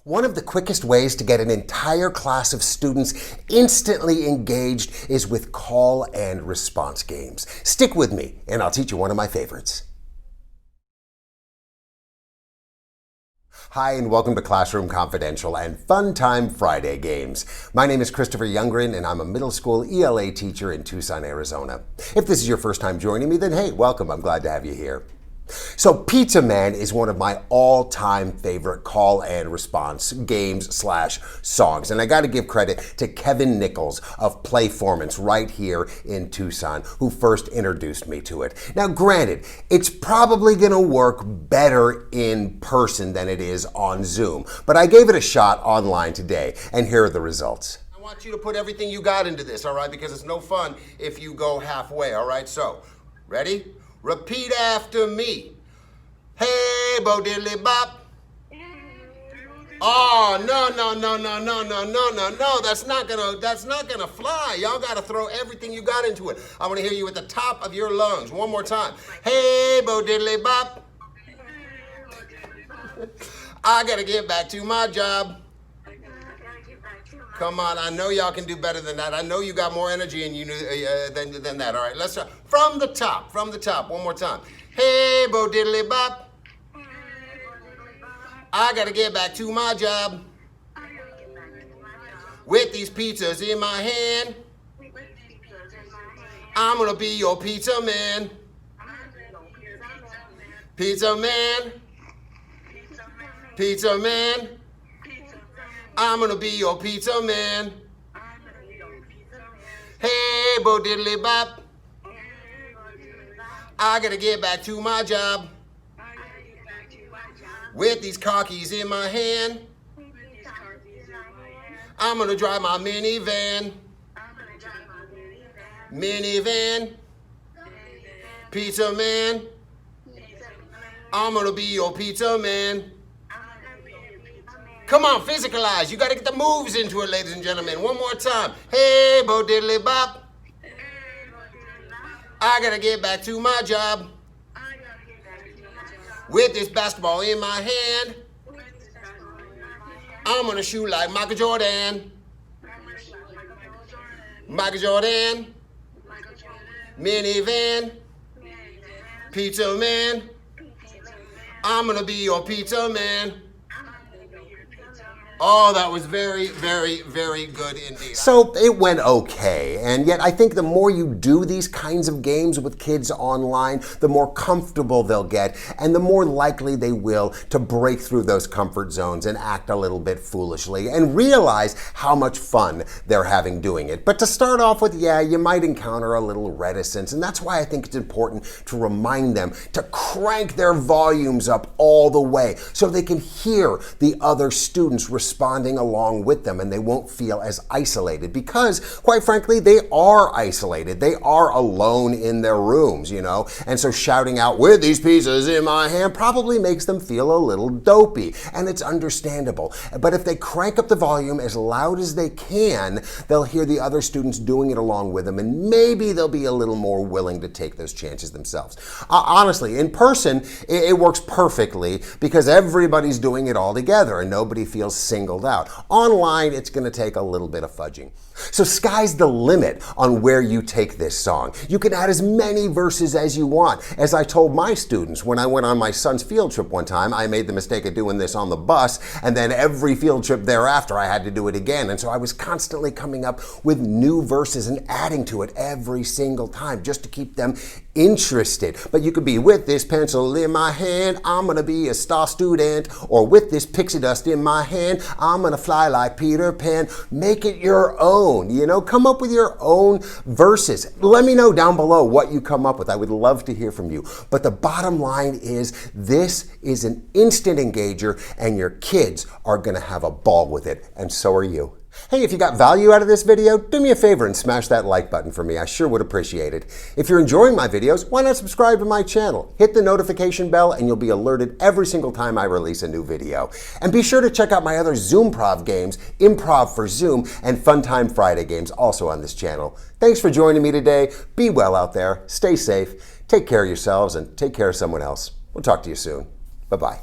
One of the quickest ways to get an entire class of students instantly engaged is with call and response games. Stick with me and I'll teach you one of my favorites. Hi and welcome to Classroom Confidential and Fun Time Friday Games. My name is Christopher Youngren and I'm a middle school ELA teacher in Tucson, Arizona. If this is your first time joining me, then hey, welcome. I'm glad to have you here. So Pizza Man is one of my all-time favorite call and response games / songs. And I got to give credit to Kevin Nichols of Playformance right here in Tucson, who first introduced me to it. Now granted, it's probably going to work better in person than it is on Zoom, but I gave it a shot online today, and here are the results. I want you to put everything you got into this, all right? Because it's no fun if you go halfway, all right? So, ready? Repeat after me. Hey, bo diddly bop. Oh, no. That's not gonna fly. Y'all gotta throw everything you got into it. I wanna hear you at the top of your lungs. One more time. Hey, bo diddly bop. I gotta get back to my job. Come on, I know y'all can do better than that. I know you got more energy in you than that. All right, let's try. From the top, one more time. Hey, bo diddly bop. I gotta get back to my job. With these pizzas in my hand. I'm gonna be your pizza man. Pizza man. Pizza man. I'm gonna be your pizza man. Hey, bo diddly bop. I gotta get back to my job. With these car keys in my hand. I'm gonna drive my minivan. Minivan. Pizza man. I'm gonna be your pizza man. Come on, physicalize. You got to get the moves into it, ladies and gentlemen. One more time. Hey, bo diddly bop. I got to get back to my job. With this basketball in my hand. I'm going to shoot like Michael Jordan. Michael Jordan. Minivan. Pizza man. I'm going to be your pizza man. Oh, that was very, very, very good indeed. So it went okay, and yet I think the more you do these kinds of games with kids online, the more comfortable they'll get, and the more likely they will to break through those comfort zones and act a little bit foolishly and realize how much fun they're having doing it. But to start off with, yeah, you might encounter a little reticence, and that's why I think it's important to remind them to crank their volumes up all the way so they can hear the other students responding along with them, and they won't feel as isolated, because quite frankly they are isolated. They are alone in their rooms, and so shouting out with these pizzas in my hand probably makes them feel a little dopey, and it's understandable. But if they crank up the volume as loud as they can, they'll hear the other students doing it along with them, and maybe they'll be a little more willing to take those chances themselves. Honestly, in person it works perfectly because everybody's doing it all together and nobody feels singled out. Online, it's going to take a little bit of fudging. So sky's the limit on where you take this song. You can add as many verses as you want. As I told my students when I went on my son's field trip one time, I made the mistake of doing this on the bus, and then every field trip thereafter I had to do it again. And so I was constantly coming up with new verses and adding to it every single time just to keep them interested. But you could be with this pencil in my hand, I'm gonna be a star student, or with this pixie dust in my hand, I'm gonna fly like Peter Pan. Make it your own, come up with your own verses. Let me know down below what you come up with. I would love to hear from you. But the bottom line is this is an instant engager, and your kids are gonna have a ball with it, and so are you. Hey, if you got value out of this video, do me a favor and smash that like button for me. I sure would appreciate it. If you're enjoying my videos, why not subscribe to my channel? Hit the notification bell and you'll be alerted every single time I release a new video. And be sure to check out my other Zoom-prov games, Improv for Zoom, and Fun Time Friday games also on this channel. Thanks for joining me today. Be well out there, stay safe, take care of yourselves, and take care of someone else. We'll talk to you soon. Bye-bye.